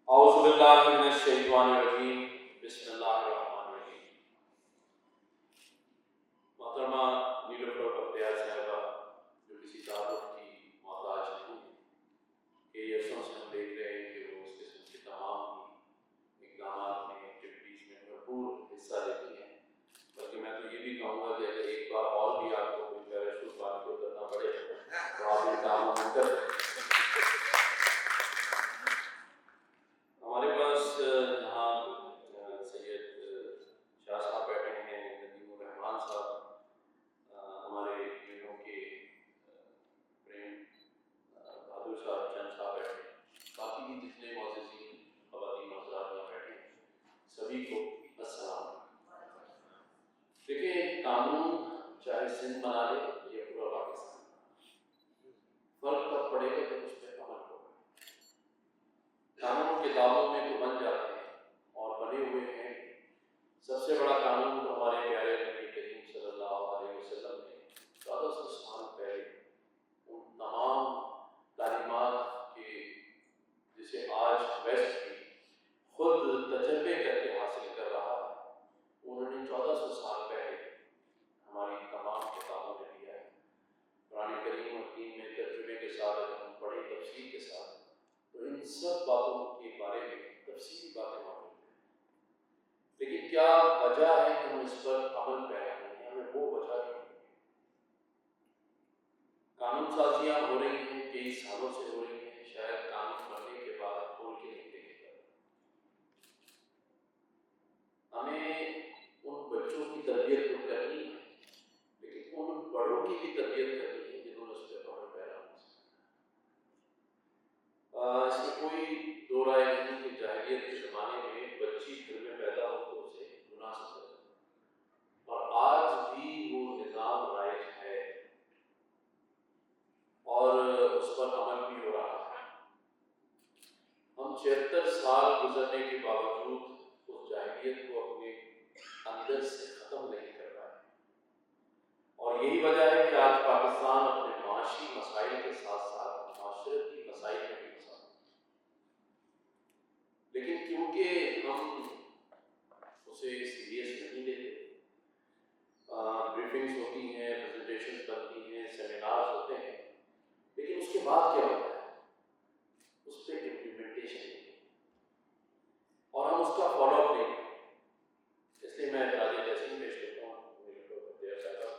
اعوذ باللہ من الشیطان الرجیم، بسم اللہ الرحمن الرحیم۔ محترمہ نیلوفر بختیار صاحبہ، جو کسی تعارف کی محتاج نہیں، کہ عرصوں سے ہم دیکھ رہے ہیں کہ وہ اس قسم کے تمام ہی اقدامات میں، ایکٹیویٹیز میں بھرپور حصہ لیتی ہیں۔ بلکہ میں تو یہ بھی کہوں گا کہ اگر ایک بار اور بھی آپ کو کوئی پیراشوٹ باندھ کے اترنا پڑے تو آپ ان کاموں میں کر دیں۔ ہمارے پاس یہاں سید شاہ صاحب بیٹھے ہیں، ندیم الرحمان صاحب، ہمارے یونیوں کے پریم بہادر صاحب چند صاحب بیٹھے ہیں، باقی بھی جتنے معززین خواتین حضرات یہاں بیٹھے ہیں، سبھی کو السلام علیکم۔ دیکھیں، قانون چاہے سندھ بنا لے یا پورا پاکستان، فرق تب پڑے گا جب اس پہ عمل ہوگا۔ قانون کتابوں میں تو بن جاتے ہیں اور بنے ہوئے ہیں۔ سب سے بڑا قانون تو ہمارے پیارے نبی کریم صلی اللہ علیہ وسلم نے 1400 سال پہلے ان تمام تعلیمات کے، جسے آج ویسٹ بھی خود تجربے کر کے حاصل کر رہا ہے، انہوں نے 1400 سال پہلے ہماری تمام کتابوں میں دیا ہے۔ قرآن کریم حکیم میں ترجمے کے ساتھ اگر ہم پڑھیں تفسیر کے ساتھ، تو ان سب باتوں کے بارے میں تفصیلی باتیں موجود ہیں۔ لیکن کیا وجہ ہے کہ ہم اس پر عمل پیرا نہیں ہیں؟ ہمیں وہ وجہ نہیں ہے۔ قانون سازیاں ہو رہی ہیں، کئی سالوں سے ہو رہی ہیں، شاید قانون بننے کے بعد کھول کے نہیں دیکھے گا۔ ہمیں ان بچوں کی تربیت تو کرنی ہے، لیکن ان بڑوں کی بھی تربیت کرنی ہے جنہوں نے اس پہ عمل پیرا ہو سکتا۔ اس میں کوئی دو رائے نہیں کہ جاہلیت کے زمانے میں بچی گھر میں پیدا ہو تو اسے گناہ سمجھا جاتا، اور آج بھی وہ نظام رائج ہے اور اس پر عمل بھی ہو رہا ہے۔ ہم 76 سال گزرنے کے باوجود اس جاہلیت کو اپنے اندر سے ختم نہیں کر پائے، اور یہی وجہ ہے کہ آج پاکستان اپنے معاشی مسائل کے ساتھ ساتھ معاشرتی مسائل میں بھی پھنسا ہے۔ لیکن کیونکہ ہم اسے سیریس نہیں لیتے، بریفنگز ہوتی ہیں، پریزنٹیشنز بنتی ہیں، سیمینارز ہوتے ہیں، لیکن اس کے بعد کیا ہوتا ہے؟ اس پہ امپلیمنٹیشن نہیں ہے، اور ہم اس کا فالو اپ نہیں کرتے۔ اس لیے میں اعتراض تحسین پیش کرتا ہوں میرے صاحب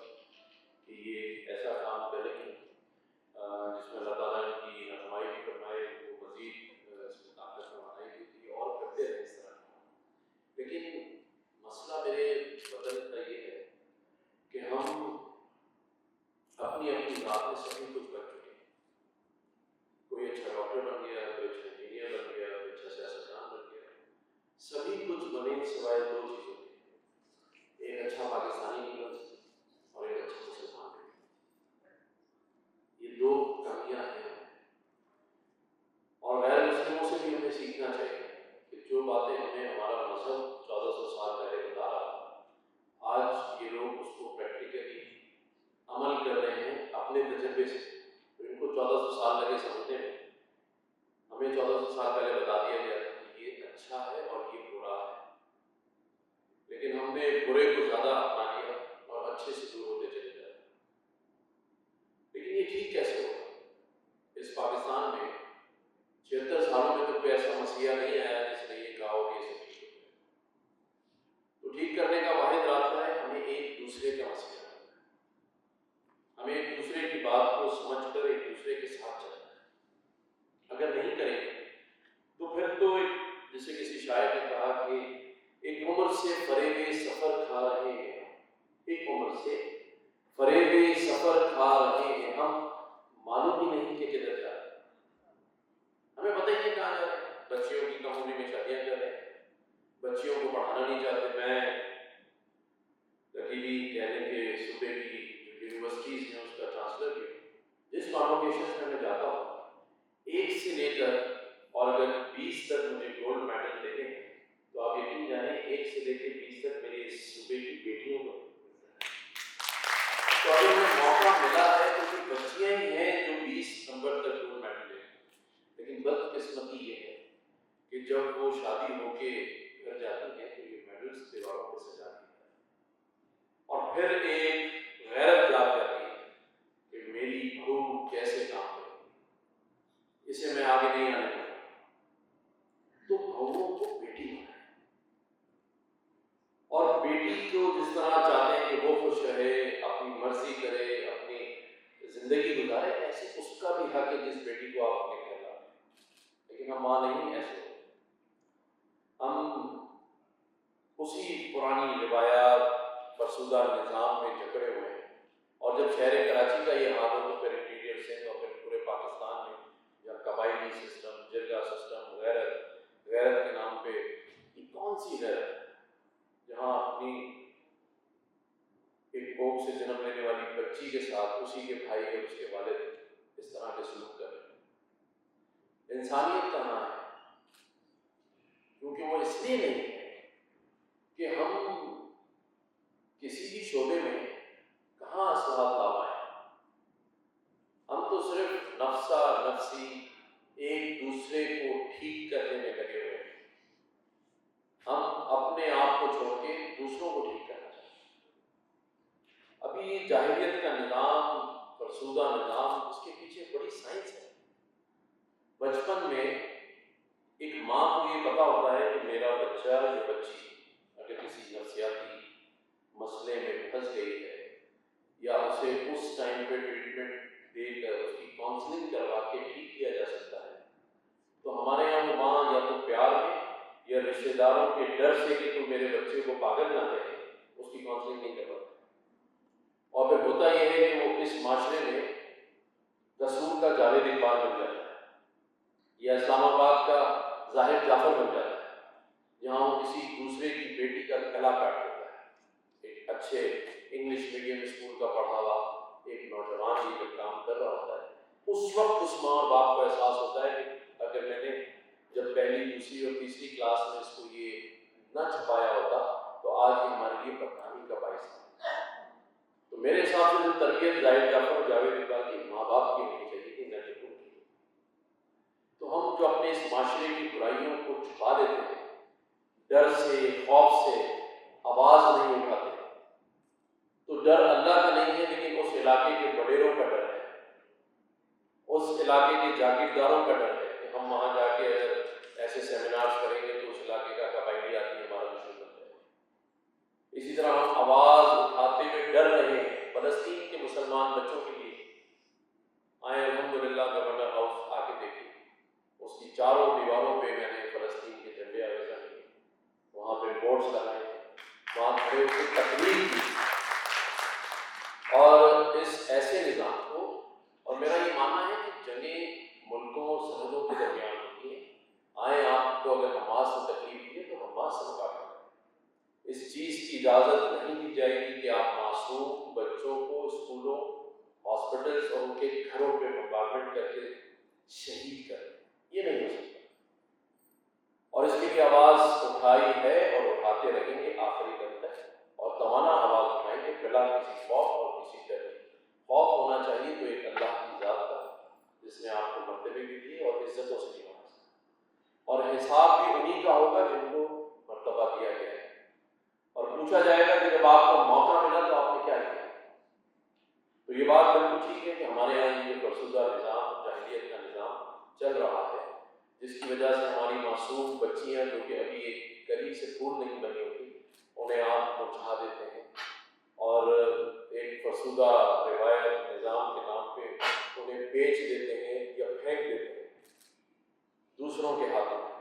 کہ یہ ایسا کام کریں جس میں اللہ تعالیٰ کی رہنمائی بھی فرمائے، وہ مزید اس میں طاقت توانائی دیتی اور کرتے رہیں اس طرح۔ لیکن مسئلہ میرے وطن کا یہ ہے کہ ہم اپنی اپنی ذات میں سبھی کچھ بن چکے ہیں۔ کوئی اچھا ڈاکٹر بن گیا، کوئی اچھا انجینئر بن گیا، کوئی اچھا سیاستدان بن گیا، سبھی کچھ بنے سوائے دو چیزوں کے، ایک اچھا پاکستانی نہیں بن سکتا اور ایک اچھا مسلمان نہیں۔ یہ دو کمیاں ہیں، اور غیر مسلموں سے بھی ہمیں سیکھنا چاہیے کہ جو باتیں ہمیں ہمارا مذہب 1400 سال پہلے بتا رہا تھا، آج یہ لوگ اس کو پریکٹیکلی عمل کر رہے ہیں اپنے تجربے سے۔ تو ان کو 1400 سال لگے سمجھنے میں، ہمیں 1400 سال پہلے بتا دیا گیا تھا کہ یہ اچھا ہے اور یہ برا ہے، لیکن ہم نے برے کو زیادہ اپنا لیا اور اچھے سے دور ہوتے چلے جاتے۔ لیکن یہ ٹھیک کیسے ہوگا؟ اس پاکستان میں 76 سالوں میں تو کوئی ایسا مسیحا نہیں آیا جس نے یہ کہا ہو کہ یہ سب ٹھیک ہو جائے۔ تو ٹھیک کرنے کا واحد راستہ ہے ہمیں ایک دوسرے کا مسیحا بننا ہے، ہمیں ایک دوسرے کی بات کو سمجھ کر ایک دوسرے کے ساتھ چلنا ہے۔ اگر نہیں کریں گے تو پھر تو جیسے کسی شاعر نے کہا کہ ایک عمر سے فریب سفر کھا رہے ہیں، ایک عمر سے فریب سفر کھا رہے ہیں، ہم معلوم ہی نہیں کہ کدھر جا رہے ہیں، ہمیں پتہ ہی نہیں کہاں جا رہے ہیں۔ بچیوں کی کم عمری میں شادیاں کر رہے ہیں، بچیوں کو پڑھانا نہیں چاہتے۔ میں تقریبی کہنے کے صوبے کی جو یونیورسٹیز ہیں اس کا چانسلر بھی ہوں۔ جس کانوکیشن میں جاتا ہوں، 1 سے لے کر اور اگر 20 تک مجھے گولڈ میڈل دیتے ہیں تو آپ یقین جانیں 1 سے لے کے 20 تک میرے اس صوبے کی بیٹیوں کو ملتا ہے۔ تو اگر ہمیں موقع ملا ہے تو یہ بچیاں ہی ہیں جو 20 نمبر تک گولڈ میڈل لے۔ لیکن بدقسمتی یہ ہے کہ جب وہ شادی ہو کے گھر جاتی ہیں تو یہ میڈلس دیواروں پہ سجا دیتا ہے، اور پھر ایک غیرت جاگ جاتی ہے کہ میری بہو کیسے کام کرے، اسے میں آگے نہیں آنے دوں۔ تو بہوؤں کو بیٹی بنائے، اور بیٹی کو جس طرح چاہتے ہیں کہ وہ خوش رہے، اپنی مرضی کرے، اپنی زندگی گزارے، ایسے اس کا بھی حق ہے جس بیٹی کو آپ اپنے گھر لائیں۔ لیکن ہم ماں نہیں ایسے ہوتے، ہم اسی پرانی روایات فرسودہ نظام میں جکڑے ہوئے ہیں، اور جب شہر کراچی کا یہ حال ہو تو پھر انٹیریئر سندھ اور پھر پورے پاکستان میں جہاں قبائلی سسٹم، جرگہ سسٹم، غیرت کے نام پہ، یہ کون سی غیرت ہے جہاں اپنی ایک کوکھ سے جنم لینے والی بچی کے ساتھ اسی کے بھائی اور اس کے والد اس طرح کے سلوک کر رہے ہیں؟ انسانیت کہاں ہے؟ کیونکہ وہ اس لیے نہیں ہے کہ ہم کسی بھی شعبے میں کہاں اصلاحات لا پائیں، ہم تو صرف نفسا نفسی ایک دوسرے کو ٹھیک کرنے میں لگے ہوئے ہیں، ہم اپنے آپ کو چھوڑ کے دوسروں کو ٹھیک کرنا چاہتے ہیں۔ ابھی یہ جاہلیت کا نظام، فرسودہ نظام، اس کے پیچھے بڑی سائنس ہے۔ بچپن میں ایک ماں کو یہ پتا ہوتا ہے کہ میرا بچہ یا بچی اگر کسی نفسیاتی مسئلے میں پھنس گئی ہے، یا اسے اس ٹائم پہ ٹریٹمنٹ دے کر اس کی کاؤنسلنگ کروا کے ٹھیک کیا جا سکتا ہے، تو ہمارے یہاں وہ ماں یا تو پیار میں یا رشتے داروں کے ڈر سے کہ تو میرے بچے کو پاگل نہ کہے، اس کی کاؤنسلنگ نہیں کرواتی۔ اور پھر ہوتا یہ ہے کہ وہ اس معاشرے میں رسول کا جاوید اقبال بن جاتا ہے، یا اسلام آباد کا ظاہر جعفر بن جاتا ہے، جہاں وہ کسی دوسرے کی بیٹی کا گلا کاٹ دیتا ہے۔ ایک اچھے انگلش میڈیم اسکول کا پڑھا ہوا ایک نوجوان یہ جب کام کر رہا ہوتا ہے، اس وقت اس ماں اور باپ کو احساس ہوتا ہے کہ اگر میں نے جب پہلی، دوسری اور تیسری کلاس میں اس کو یہ نہ چھپایا ہوتا تو آج یہ ہمارے لیے بدنامی کا باعث تھا۔ تو میرے حساب سے جو تربیت ظاہر جعفر اور جاوید اقبال کی ماں باپ کی ہونی چاہیے کہ نہ کہ ان کی۔ تو ہم جو اپنے اس معاشرے کی برائیوں کو چھپا دیتے ہیں، ڈر سے، خوف سے آواز نہیں اٹھاتے، تو ڈر اللہ کا نہیں ہے لیکن اس علاقے کے بڈیروں کا ڈر ہے، اس علاقے کے جاگیرداروں کا ڈر ہے کہ ہم وہاں جا کے اگر ایسے سیمینارز کریں گے تو اس علاقے کا قبائلی آدمی ہمارا دشمن بن جائے گا۔ اسی طرح ہم آواز اٹھاتے ہوئے ڈر رہے ہیں فلسطین کے مسلمان بچوں کے لیے۔ آئے الحمدللہ گورنر ہاؤس آ کے دیکھیں، اس کی چاروں دیواروں پہ میں نے فلسطین کے جھنڈے آویزاں کیے، وہاں پہ بورڈز لگائے، وہاں کھڑے ہو کے تقریر کی، اور اس ایسے نظام کو، اور میرا یہ ماننا ہے کہ جنگیں ملکوں سرحدوں کے درمیان ہوتی ہیں، آئیں آپ کو اگر حماس سے تکلیف دی ہے تو حماس سے مقابلہ کریں۔ اس چیز کی اجازت نہیں دی جائے گی کہ آپ معصوم بچوں کو اسکولوں، ہاسپٹلس اور ان کے گھروں پہ بمبارمنٹ کر کے شہید کریں، یہ نہیں ہو سکتا۔ اور اس کے لیے آواز اٹھائی ہے اور اٹھاتے رہیں گے آخری دم تک، اور توانا آواز اٹھائیں گے بلا کسی خوف اور کسی ڈر۔ خوف ہونا چاہیے تو ایک اللہ کی ذات کا جس نے آپ کو مرتبے بھی دیے اور عزتوں سے نوازا، اور حساب بھی انہی کا ہوگا جن کو مرتبہ دیا گیا ہے، اور پوچھا جائے گا کہ جب آپ کو موقع ملا تو آپ نے کیا کیا۔ تو یہ بات بالکل ٹھیک ہے کہ ہمارے یہاں یہ فرسودہ نظام، جاہلیت کا نظام چل رہا ہے، جس کی وجہ سے ہماری معصوم بچیاں جو کہ ابھی ایک کلی سے پھول نہیں بنی ہوتی، انہیں آپ مرجھا دیتے ہیں، اور ایک فرسودہ روایت نظام کے نام پہ انہیں بیچ دیتے ہیں یا پھینک دیتے ہیں دوسروں کے ہاتھوں میں۔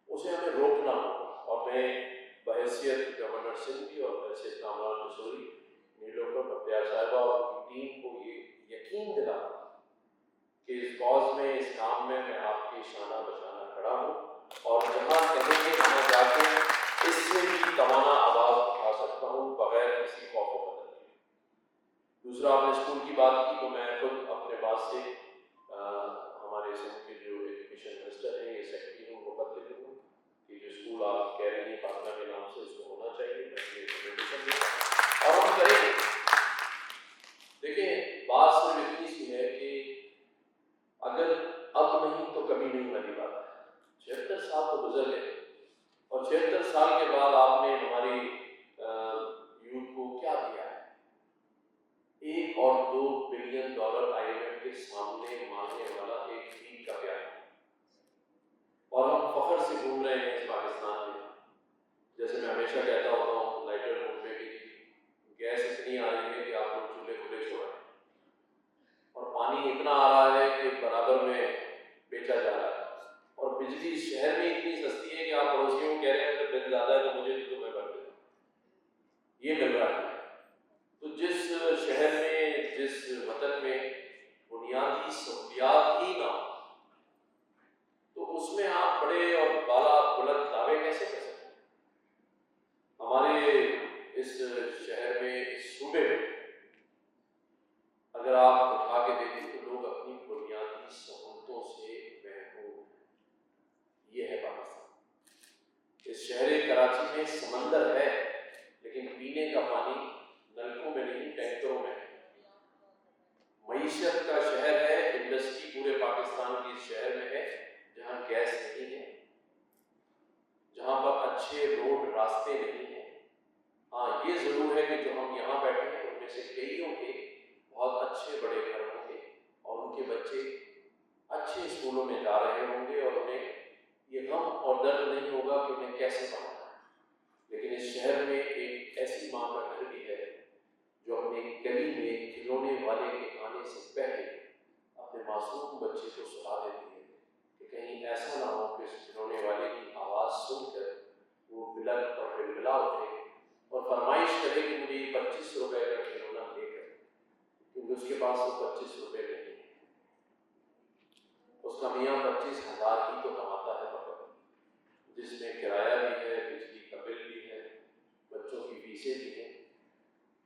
اسے ہمیں روکنا ہوگا، اور میں بحیثیت گورنر سندھ کی اور بحیثیت کامران مصوری نیلوفر بختیار صاحبہ اور ان کی ٹیم کو یہ یقین دلانا کہ اس کاز میں، اس کام میں میں آپ کی شانہ بشانہ کھڑا ہوں، اور جہاں کہیں گے میں جا کے اس سے بھی توانا آواز اٹھا سکتا ہوں بغیر کسی خوف و خطر کے۔ دوسرا، آپ نے اسکول کی بات کی تو میں خود اپنے پاس سے ہمارے سندھ کے جو ایجوکیشن منسٹر ہیں یا سیکرٹری ہیں، وہ خط لکھ دوں کہ جو اسکول آپ کہہ رہی ہیں پاٹنہ کے نام سے، اس کو ہونا چاہیے، میں یہ ریکمنڈیشن دوں گا اور ہم کریں گے۔ دیکھیں، بات صرف اتنی سی ہے کہ اگر اب نہیں تو کبھی نہیں والی بات ہے، 76 سال کے بعد آپ نے ہماری یوتھ کو کیا دیا ہے؟ 1 اور 2 billion dollar I M F کے سامنے مانگنے والا ایک بھیک کا پیالہ، اور ہم فخر سے گھوم رہے ہیں اس پاکستان میں. جیسے میں ہمیشہ کہتا ہوتا ہوں لائٹر روڈ میں کہ گیس اتنی آ رہی ہے کہ آپ لوگ چولہے کھلے چھوڑ رہے ہیں، اور پانی اتنا آ رہا ہے کہ برابر میں بیچا جا رہا ہے، اور بجلی شہر میں اتنی سستی ہے کہ آپ پڑوسیوں کو کہہ رہے ہیں اگر بل زیادہ ہے تو مجھے بھی تو میں بھر دیتا ہوں. یہ مل رہا ہے. تو جس شہر میں، جس وطن میں بنیادی سہولیات ہی نہ ہو، تو اس میں آپ بڑے اور بالا بلند دعوے کیسے کر سکتے ہیں؟ ہمارے اس شہر میں، اس صوبے میں اگر آپ اٹھا کے دیکھیں تو لوگ اپنی بنیادی سہولتوں سے محروم ہیں. یہ ہے پاکستان. اس شہر کراچی میں سمندر ہے، لیکن پینے کا پانی نلکوں میں نہیں، ٹینکروں میں ہے. معیشت کا شہر ہے، انڈسٹری پورے پاکستان کے اس شہر میں ہے جہاں گیس نہیں ہے، جہاں پر اچھے روڈ راستے نہیں ہیں. ہاں یہ ضرور ہے کہ جو ہم یہاں بیٹھے ہیں ان میں سے کئیوں کے بہت اچھے بڑے گھر ہوں گے، اور ان کے بچے اچھے اسکولوں میں جا رہے ہوں گے، اور انہیں یہ غم اور درد نہیں ہوگا کہ انہیں کیسے پڑھانا ہے. لیکن اس شہر میں ایک ایسی ماں کا گھر بھی ہے جو اپنے گلی میں کھلونے والے کے آنے سے پہلے اپنے معصوم بچے کو سلا دیتی ہے کہ کہیں ایسا نہ ہو کہ اس کھلونے والے کی آواز سن کر وہ بلند اور بلبلا اٹھے اور فرمائش کرے کہ مجھے 25 روپے کا کھلونا دے کر، کیونکہ اس کے پاس وہ 25 روپے نہیں ہے. اس کا میاں 25,000 ہی تو کماتا ہے فقط، جس میں کرایہ بھی ہے، بجلی کا بل بھی ہے، بچوں کی فیسیں بھی ہیں.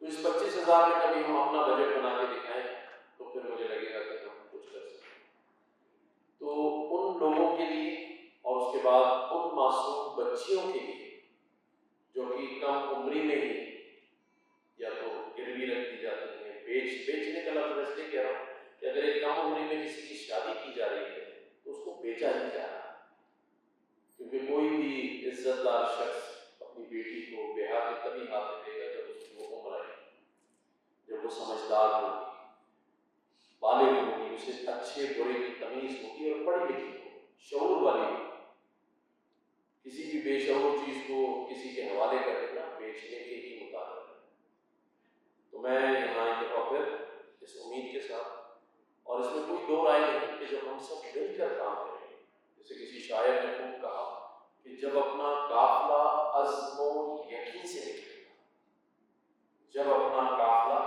تو اس 25,000 میں کبھی ہم اپنا بجٹ بنا کے دکھائیں تو پھر مجھے لگے گا کہ ہم کچھ کر سکیں. تو ان لوگوں کے لیے، اور اس کے بعد ان معصوم بچیوں کے لیے جو کہ کم عمری میں ہی یا تو گروی رکھ دی جاتی ہیں، بیچنے کا لفظ اس لیے کہہ رہا ہوں کہ اگر ایک کم عمری میں کسی کی شادی کی جا رہی ہے تو اس کو بیچا ہی جا رہا ہے. کیونکہ کوئی بھی عزت دار شخص اپنی بیٹی کو بیاہ کے تبھی ہاتھ میں دے گا جب اس کی وہ عمر آئے گی، جب وہ سمجھدار ہوگی، بالغ ہوگی، اسے اچھے برے کی تمیز ہوگی اور پڑھی لکھی ہوگی، شعور والی ہوگی. کسی بھی بے شعور چیز کو کسی کے حوالے کر دینا بیچنے کے ہی مطابق ہے. تو میں یہاں ایک دفعہ پھر اس امید کے ساتھ، اور اس میں کوئی دو رائے نہیں کہ جب ہم سب مل کر کام کریں گے، جیسے کسی شاعر نے خوب کہا کہ جب اپنا قافلہ عزم و یقین سے نکلے گا، جب اپنا قافلہ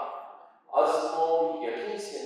عزم و یقین سے